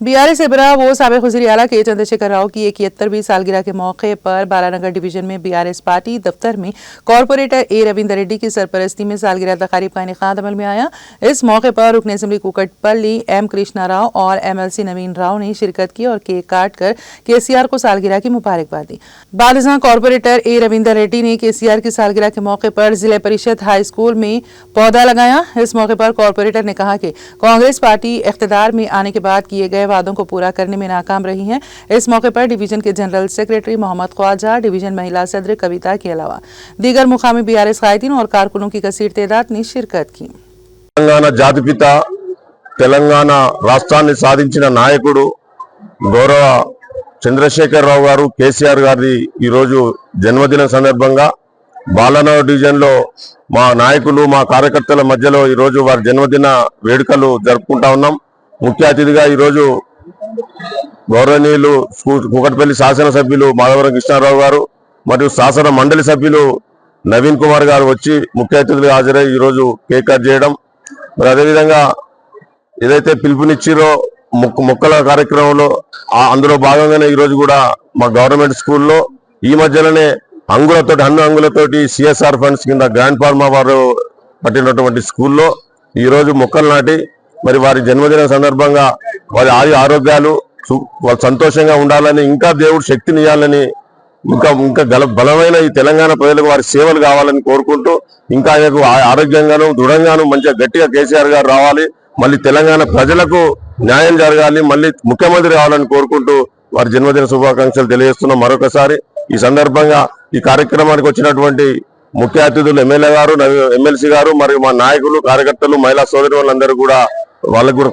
BRS इब्रा वो साबिक वज़ीर आला के चंद्रशेखर राव की 71वीं सालगिरह के मौके पर बालानगर डिवीजन में बीआरएस पार्टी दफ्तर में कॉरपोरेटर ए रविंदर रेड्डी की सरपरस्ती में सालगिरह तकारीब का इनेकाद अमल में आया। इस मौके पर रुकन असेंबली कुकटपल्ली एम कृष्णा राव और एमएलसी नवीन राव ने शिरकत की और केक काट कर केसीआर को सालगिरह की मुबारकबाद दी। बालिज़ां कॉरपोरेटर ए रविंदर रेड्डी ने केसीआर की सालगिरह के मौके पर जिला परिषद हाई स्कूल में पौधा लगाया। इस मौके पर कॉरपोरेटर ने कहा कि कांग्रेस पार्टी इख्तिदार में आने के बाद किए गए वादों को पूरा करने में नाकाम रही है। इस मौके पर डिवीजन के general secretary Mohammad Khwaja, division महिला सदर कविता के अलावा दीगर मुकामी बीआरएस कायदीन और कारकुनों की कसीर तादाद ने शिरकत की। తెలంగాణ జాతిపిత తెలంగాణ రాష్ట్రాన్ని సాధించిన నాయకుడు గౌరవ చంద్రశేఖర్ రావు గారు కేసీఆర్ గారి ఈ రోజు జన్మదిన సందర్భంగా బాలానగర్ డివిజన్ లో మా నాయకులు మా కార్యకర్తల మధ్యలో ఈ రోజు వారి జన్మదిన వేడుకలు జరుపుకుంటా ఉన్నాం। ముఖ్య అతిథిగా ఈ రోజు గౌరవనీయులు కూకట్పల్లి శాసనసభ్యులు మాధవరం కృష్ణారావు గారు మరియు శాసన మండలి సభ్యులు నవీన్ కుమార్ గారు వచ్చి ముఖ్య అతిథులుగా హాజరై ఈ రోజు కేక్ కట్ చేయడం, మరి అదేవిధంగా ఏదైతే పిలుపునిచ్చిరో మొక్కల కార్యక్రమంలో అందులో భాగంగానే ఈ రోజు కూడా మా గవర్నమెంట్ స్కూల్లో ఈ మధ్యలోనే అన్ను అంగులతోటి సిఎస్ఆర్ ఫండ్స్ కింద గ్రాండ్ ఫార్మా వారు పట్టినటువంటి స్కూల్లో ఈ రోజు మొక్కలు నాటి మరి వారి జన్మదిన సందర్భంగా వారి ఆరోగ్యాలు వాళ్ళు సంతోషంగా ఉండాలని, ఇంకా దేవుడు శక్తిని ఇవ్వాలని, ఇంకా బలమైన ఈ తెలంగాణ ప్రజలకు వారి సేవలు కావాలని కోరుకుంటూ ఇంకా ఆయనకు ఆరోగ్యంగాను దృఢంగాను మంచిగా గట్టిగా కేసీఆర్ గారు రావాలి, మళ్ళీ తెలంగాణ ప్రజలకు న్యాయం జరగాలి, మళ్ళీ ముఖ్యమంత్రి రావాలని కోరుకుంటూ వారి జన్మదిన శుభాకాంక్షలు తెలియజేస్తున్నాం। మరొకసారి ఈ సందర్భంగా ఈ కార్యక్రమానికి వచ్చినటువంటి ముఖ్య అతిథులు ఎమ్మెల్యే గారు, ఎమ్మెల్సీ గారు మరియు మా నాయకులు, కార్యకర్తలు, మహిళా సోదరులందరూ కూడా వాళ్ళకు కూడా